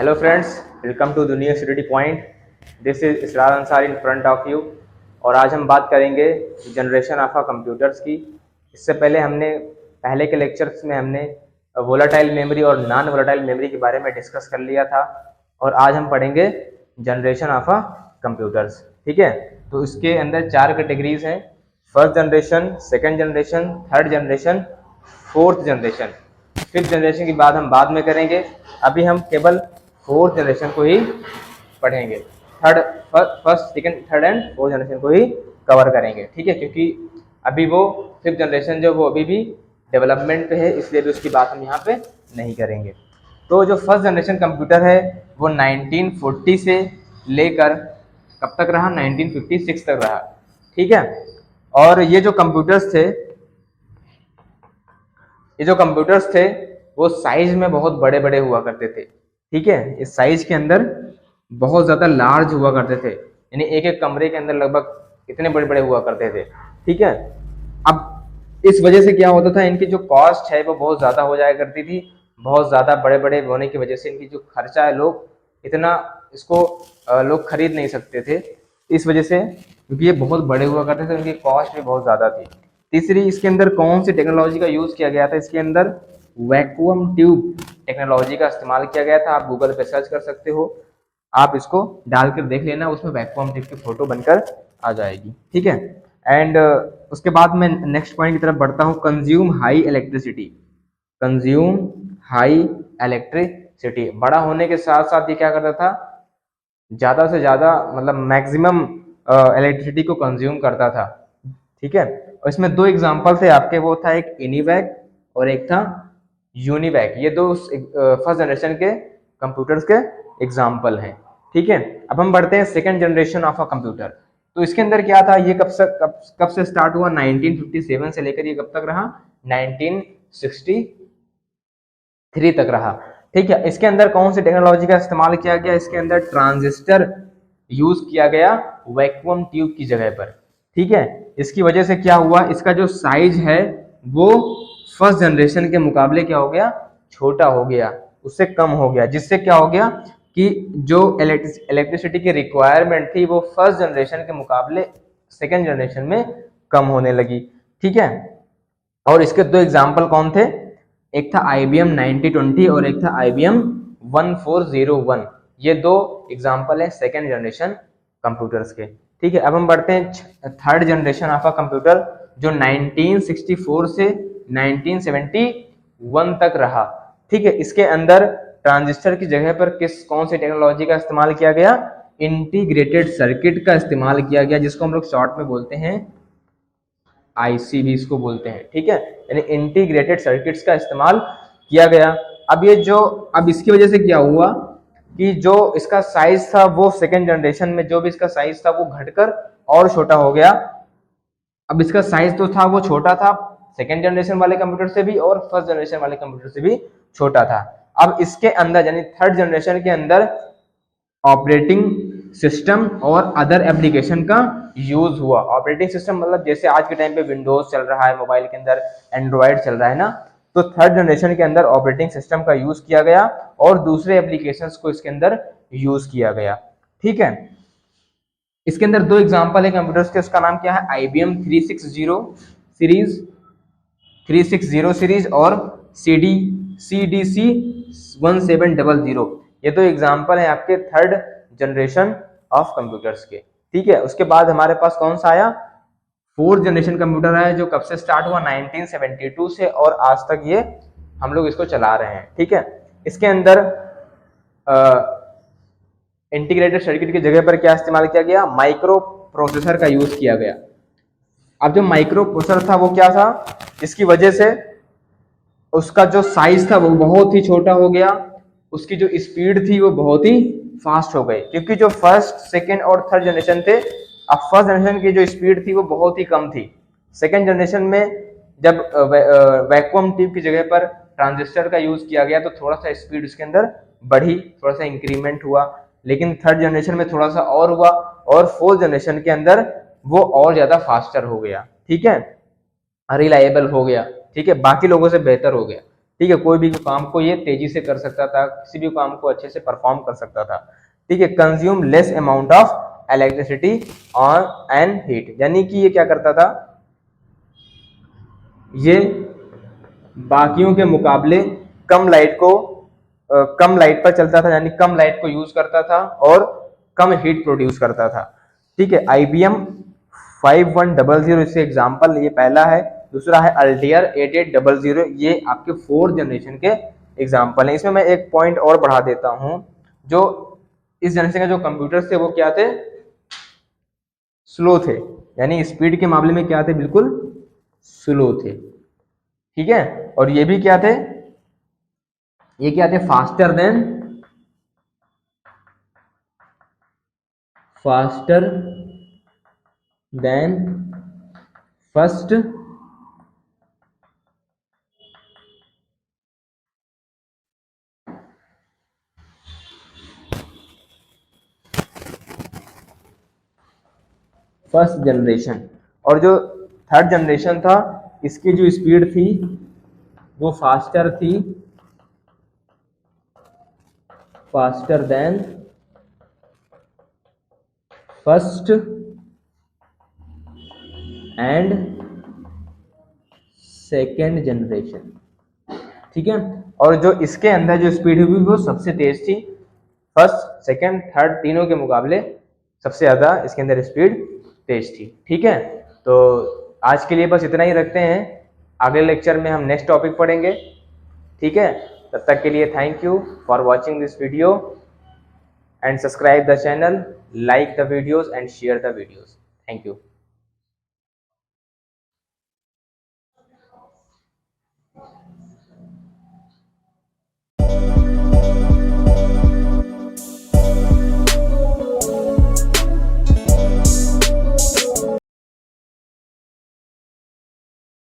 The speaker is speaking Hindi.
हेलो फ्रेंड्स, वेलकम टू दुनिया study point. This is Israr Ansar in front of you. और आज हम बात करेंगे जनरेशन ऑफ कंप्यूटर्स की। इससे पहले पहले के लेक्चर्स में हमने वोलेटाइल मेमोरी और नॉन वोलेटाइल मेमोरी के बारे में डिस्कस कर लिया था, और आज हम पढ़ेंगे जनरेशन ऑफ कंप्यूटर्स। ठीक है, तो इसके अंदर 4 कैटेगरीज हैं: first generation, second generation, third generation, fourth generation. Fifth generation की बात हम बाद में करेंगे। अभी हम केवल फोर्थ जनरेशन को ही पढ़ेंगे। First second third and fourth generation को ही कवर करेंगे। ठीक है, क्योंकि अभी वो फिफ्थ जनरेशन जो वो अभी भी डेवलपमेंट पे है, इसलिए भी उसकी बात हम यहाँ पे नहीं करेंगे। तो जो फर्स्ट जनरेशन कंप्यूटर है वो 1940 से लेकर कब तक रहा? 1956 तक रहा। ठीक है, और ये जो कंप्यूटर्स थे वो साइज में बहुत बड़े बड़े हुआ करते थे। ठीक है, इस साइज के अंदर बहुत ज़्यादा लार्ज हुआ करते थे, यानी एक एक कमरे के अंदर लगभग इतने बड़े बड़े हुआ करते थे। ठीक है, अब इस वजह से क्या होता था, इनकी जो कॉस्ट है वो बहुत ज़्यादा हो जाया करती थी। बहुत ज़्यादा बड़े बड़े होने की वजह से इनकी जो खर्चा है, लोग इतना इसको लोग खरीद नहीं सकते थे इस वजह से, क्योंकि ये बहुत बड़े हुआ करते थे, उनकी कॉस्ट भी बहुत ज़्यादा थी। तीसरी, इसके अंदर कौन सी टेक्नोलॉजी का यूज़ किया गया था? इसके अंदर वैक्यूम ट्यूब टेक्नोलॉजी का इस्तेमाल किया गया था। आप गूगल पे सर्च कर सकते हो, आप इसको डालकर देख लेना, उसमें वैक्यूम ट्यूब की फोटो बनकर आ जाएगी। ठीक है, एंड उसके बाद मैं नेक्स्ट पॉइंट की तरफ बढ़ता हूँ। Consume high electricity. बड़ा होने के साथ साथ ये क्या करता था, ज़्यादा से ज़्यादा मतलब मैक्सिमम इलेक्ट्रिसिटी को कंज्यूम करता था। ठीक है, और इसमें 2 एग्जाम्पल थे आपके, वो था एक एनीवैक और एक था यूनिवैक। ये 2 फर्स्ट जनरेशन के कंप्यूटर्स के एग्जाम्पल हैं। ठीक है, अब हम बढ़ते हैं second generation of a computer. तो इसके अंदर क्या था, ये कब से स्टार्ट हुआ? 1957 से लेकर ये कब तक रहा? 1963 तक रहा। ठीक है, इसके अंदर कौन सी टेक्नोलॉजी का इस्तेमाल किया गया? इसके अंदर ट्रांजिस्टर यूज किया गया वैक्यूम ट्यूब की जगह पर। ठीक है, इसकी वजह से क्या हुआ, इसका जो साइज है वो फर्स्ट जनरेशन के मुकाबले क्या हो गया? छोटा हो गया, उससे कम हो गया, जिससे क्या हो गया कि जो इलेक्ट्रिसिटी की रिक्वायरमेंट थी वो फर्स्ट जनरेशन के मुकाबले सेकेंड जनरेशन में कम होने लगी। ठीक है, और इसके 2 एग्जाम्पल कौन थे? एक था IBM 9020 और एक था IBM 1401। ये 2 एग्जाम्पल है सेकेंड जनरेशन कंप्यूटर्स के। ठीक है, अब हम बढ़ते हैं third generation of a computer, जो 1964 से 1971 तक रहा। ठीक है, इसके अंदर ट्रांजिस्टर की जगह पर कौन सी टेक्नोलॉजी का इस्तेमाल किया गया? इंटीग्रेटेड सर्किट का इस्तेमाल किया गया, जिसको हम लोग शॉर्ट में बोलते हैं IC भी इसको बोलते हैं। ठीक है, यानी इंटीग्रेटेड सर्किट्स का इस्तेमाल किया गया। अब इसकी वजह से क्या हुआ कि जो इसका साइज था वो सेकेंड जनरेशन में जो भी इसका साइज था वो घटकर और छोटा हो गया। अब इसका साइज तो था वो छोटा था सेकेंड जनरेशन वाले कंप्यूटर से भी और फर्स्ट जनरेशन वाले कंप्यूटर से भी छोटा था। अब इसके अंदर यानी थर्ड जनरेशन के अंदर ऑपरेटिंग सिस्टम और अदर एप्लीकेशन का यूज हुआ। ऑपरेटिंग सिस्टम मतलब जैसे आज के टाइम पे विंडोज चल रहा है, मोबाइल के अंदर एंड्रॉयड चल रहा है ना, तो थर्ड जनरेशन के अंदर ऑपरेटिंग सिस्टम का यूज किया गया और दूसरे एप्लीकेशंस को इसके अंदर यूज किया गया। ठीक है, इसके अंदर 2 एग्जांपल है कंप्यूटर्स के, उसका नाम क्या है? IBM 360 सीरीज और CDC 1700। ये 2 एग्जांपल है आपके थर्ड जनरेशन ऑफ कंप्यूटर्स के। ठीक है, उसके बाद हमारे पास कौन सा आया? फोर्थ जनरेशन कंप्यूटर आया, जो कब से स्टार्ट हुआ? 1972 से, और आज तक ये हम लोग इसको चला रहे हैं। ठीक है, इसके अंदर इंटीग्रेटेड सर्किट की जगह पर क्या इस्तेमाल किया गया? माइक्रो प्रोसेसर का यूज किया गया। अब जो माइक्रो प्रोसेसर था वो क्या था, इसकी वजह से उसका जो साइज था वो बहुत ही छोटा हो गया, उसकी जो स्पीड थी वो बहुत ही फास्ट हो गई, क्योंकि जो फर्स्ट सेकेंड और थर्ड जनरेशन थे, अब फर्स्ट जनरेशन की जो स्पीड थी वो बहुत ही कम थी। सेकेंड जनरेशन में जब वैक्यूम ट्यूब की जगह पर ट्रांजिस्टर का यूज किया गया तो थोड़ा सा स्पीड उसके अंदर बढ़ी, थोड़ा सा इंक्रीमेंट हुआ, लेकिन थर्ड जनरेशन में थोड़ा सा और हुआ, और फोर्थ जनरेशन के अंदर वो और ज्यादा फास्टर हो गया। ठीक है, रिलायबल हो गया। ठीक है, बाकी लोगों से बेहतर हो गया। ठीक है, कोई भी काम को ये तेजी से कर सकता था, किसी भी काम को अच्छे से परफॉर्म कर सकता था। ठीक है, consume less amount of electricity on and heat, यानी कि ये क्या करता था, ये बाकियों के मुकाबले कम लाइट को कम लाइट पर चलता था, यानी कम लाइट को यूज करता था और कम हीट प्रोड्यूस करता था। ठीक है, IBM 5100 इससे एग्जाम्पल, ये पहला है। दूसरा है अल्टियर 8800, ये आपके 4th जनरेशन के एग्जाम्पल है। इसमें मैं एक पॉइंट और बढ़ा देता हूं, जो इस जनरेशन के जो कंप्यूटर्स थे वो क्या थे, स्लो थे, यानी स्पीड के मामले में क्या थे, बिल्कुल स्लो थे। ठीक है, और ये भी क्या थे, ये क्या थे, फास्टर देन फर्स्ट जनरेशन। और जो 3rd जनरेशन था, इसकी जो स्पीड थी वो faster than first and second generation. ठीक है, और जो इसके अंदर जो स्पीड हुई वो सबसे तेज थी, फर्स्ट सेकेंड थर्ड तीनों के मुकाबले सबसे ज्यादा इसके अंदर स्पीड तेज थी। ठीक है, तो आज के लिए बस इतना ही रखते हैं, अगले लेक्चर में हम नेक्स्ट टॉपिक पढ़ेंगे। ठीक है, तब तक के लिए thank you for watching this video and subscribe the channel, like the videos and share the videos. Thank you.